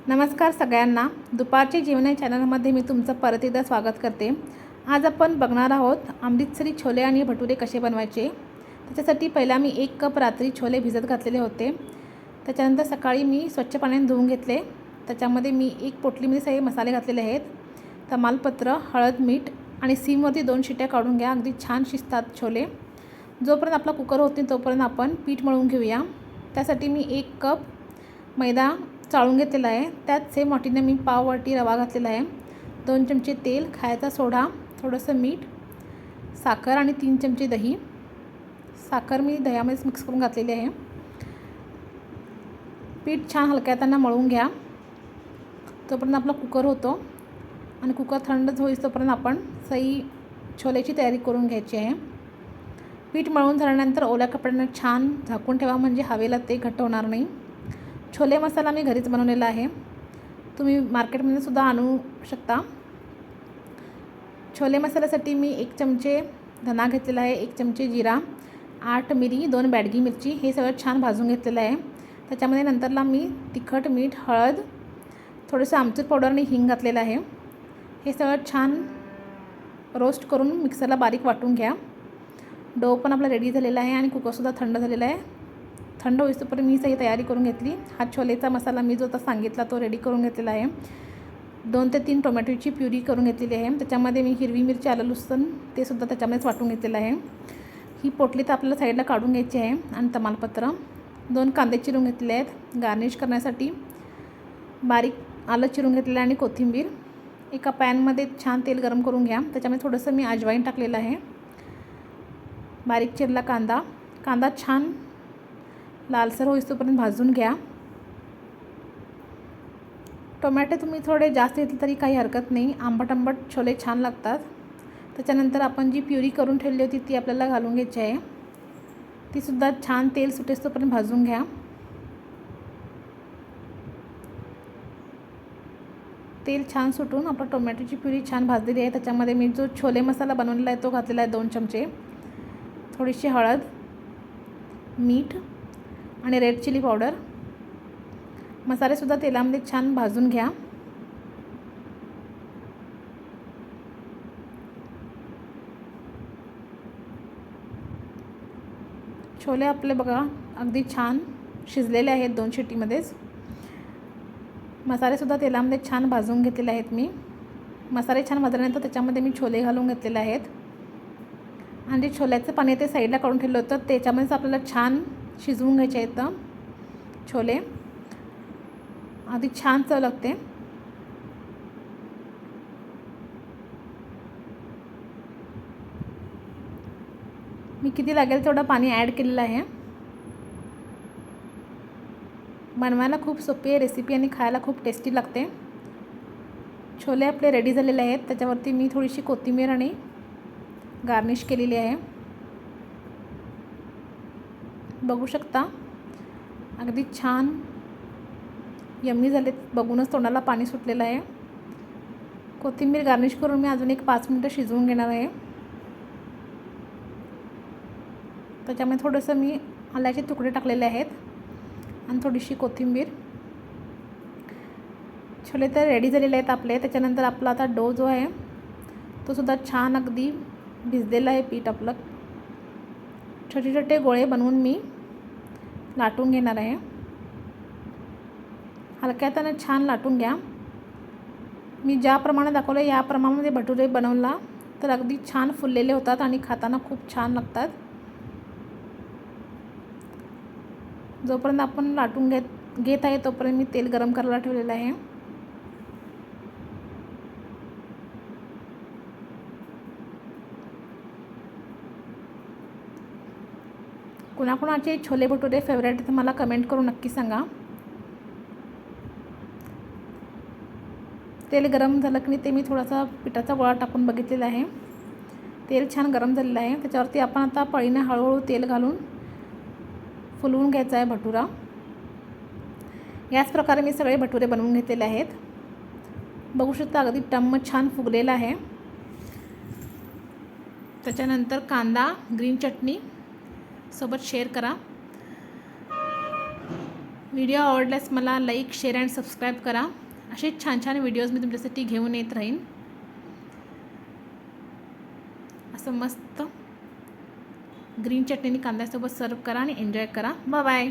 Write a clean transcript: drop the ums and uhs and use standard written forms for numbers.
नमस्कार सगळ्यांना. दुपारचे जेवण या चॅनलमध्ये मी तुमचं परत एकदा स्वागत करते. आज आपण बघणार आहोत अमृतसरी छोले आणि भटुरे कसे बनवायचे. त्याच्यासाठी पहिला मी 1 कप रात्री छोले भिजत घातलेले होते. त्याच्यानंतर सकाळी मी स्वच्छ पाण्याने धुवून घेतले. त्याच्यामध्ये मी 1 पोटलीमध्ये सगळे मसाले घातलेले आहेत. तमालपत्र, हळद, मीठ आणि सिमवरती 2 शिट्ट्या काढून घ्या. अगदी छान शिजतात छोले. जोपर्यंत आपला कुकर होत नाही तोपर्यंत आपण पीठ मळून घेऊया. त्यासाठी मी 1 कप मैदा चाळून घेतलेला आहे. त्यात सेम वाटीने मी पाव वाटी रवा घातलेला आहे. 2 चमचे तेल, खायचा सोडा, थोडंसं मीठ, साखर आणि 3 चमचे दही. साखर मी दह्यामध्येच मिक्स करून घातलेली आहे. पीठ छान हलक्या हाताने मळून घ्या. तोपर्यंत आपला कुकर होतो आणि कुकर थंड होईस तोपर्यंत आपण सही छोल्याची तयारी करून घ्यायची आहे. पीठ मळून झाल्यानंतर ओल्या कपड्याने छान झाकून ठेवा, म्हणजे हवेला ते घट्ट होणार नाही. छोले मसाला मी घरीच बनवलेला आहे. तुम्ही मार्केटमध्ये सुद्धा आणू शकता. छोले मसाल्यासाठी मी 1 चमचे धना घेतलेला आहे, 1 चमचे जिरा, 8 मिरी, 2 बॅडगी मिरची हे सगळं छान भाजून घेतलेलं आहे. त्याच्यामध्ये नंतरला मी तिखट, मीठ, हळद, थोडंसं आमचूर पावडर आणि हिंग घातलेलं आहे. हे सगळं छान रोस्ट करून मिक्सरला बारीक वाटून घ्या. डो पण आपला रेडी झालेला आहे आणि कुकरसुद्धा थंड झालेला आहे. थंड होईस्तोपर्यंत मी सगळी तयारी करून घेतली. हा छोलेचा मसाला मी जो आता सांगितला तो रेडी करून घेतलेला आहे. 2 ते 3 टोमॅटोची प्युरी करून घेतलेली आहे. त्याच्यामध्ये मी हिरवी मिरची, आलं, लसूण ते सुद्धा त्याच्यामध्येच वाटून घेतलेलं आहे. ही पोटली तर आपल्याला साईडला काढून घ्यायची आहे. आणि तमालपत्र, 2 कांदे चिरून घेतलेले आहेत गार्निश करण्यासाठी, बारीक आलं चिरून घेतलेलं आहे आणि कोथिंबीर. एका पॅनमध्ये छान तेल गरम करून घ्या. त्याच्यामध्ये थोडंसं मी अजवाईन टाकलेलं आहे. बारीक चिरला कांदा छान लालसर होईस्तोपर्यंत भाजून घ्या. टोमॅटो तुम्ही थोडे जास्त घेतले तरी काही हरकत नाही. आंबट छोले छान लागतात. त्याच्यानंतर आपण जी प्युरी करून ठेवली होती ती आपल्याला घालून घ्यायची आहे. तीसुद्धा छान तेल सुटेस्तोपर्यंत भाजून घ्या. तेल छान सुटून आपलं टोमॅटोची प्युरी छान भाजलेली आहे. त्याच्यामध्ये मी जो छोले मसाला बनवलेला आहे तो घातलेला आहे 2 चमचे, थोडीशी हळद, मीठ आणि रेड चिली पावडर. मसालेसुद्धा तेलामध्ये छान भाजून घ्या. छोले आपले बघा अगदी छान शिजलेले आहेत 2 शिट्टीमध्येच. मसालेसुद्धा तेलामध्ये छान भाजून घेतलेले आहेत मी. मसाले छान भाजल्यानंतर त्याच्यामध्ये मी छोले घालून घेतलेले आहेत. आणि जे छोल्याचं पाणी ते साईडला काढून ठेवलं होतं त्याच्यामध्येच आपल्याला छान शिजवून घ्यायचे आहेत छोले. आधी छान चव लागते. मी किती लागेल तेवढं पाणी ॲड केलेलं आहे. बनवायला खूप सोपी आहे रेसिपी आणि खायला खूप टेस्टी लागते. छोले आपले रेडी झालेले आहेत. त्याच्यावरती मी थोडीशी कोथिंबीर आणि गार्निश केलेली आहे. बघू शकता अगदी छान यम्मी झाले. बघूनच तोंडाला पाणी सुटलेलं आहे. कोथिंबीर गार्निश करून मी अजून 5 मिनिटं शिजवून घेणार आहे. त्याच्यामध्ये थोडंसं मी आल्याचे तुकडे टाकलेले आहेत आणि थोडीशी कोथिंबीर. छोले तर रेडी झालेले आहेत आपले. त्याच्यानंतर आपला आता डो जो आहे तो सुद्धा छान अगदी भिजलेलं आहे पीठ आपलं. छोटे छोटे गोळे बनवून मी लाटून घेणार आहे. हलक्या हाताने छान लाटून घ्या. मी ज्याप्रमाणे दाखवलं या प्रमाणामध्ये भटुरे बनवला तर अगदी छान फुललेले होतात आणि खाताना खूप छान लागतात. जोपर्यंत आपण लाटून घेत आहे तोपर्यंत मी तेल गरम करायला ठेवलेलं आहे. कुणाकुणाचे छोले भटुरे फेवरेट तर मला कमेंट करून नक्की सांगा. तेल गरम झालं की ते मी थोडासा पिठाचा गोळा टाकून बघितलेला आहे. तेल छान गरम झालेलं आहे. त्याच्यावरती आपण आता पळीने हळूहळू तेल घालून फुलवून घ्यायचा आहे भटुरा. याच प्रकारे मी सगळे भटुरे बनवून घेतलेले आहेत. बघू शकता अगदी टम्म छान फुगलेला आहे. त्याच्यानंतर कांदा, ग्रीन चटणी सोबत शेअर करा. व्हिडिओ आवडल्यास मला लाईक, शेअर अँड सबस्क्राईब करा. असे छान छान व्हिडिओज मी तुमच्यासाठी घेऊन येत राहीन. असं मस्त ग्रीन चटणीने कांद्यासोबत सर्व करा आणि एन्जॉय करा. Bye bye.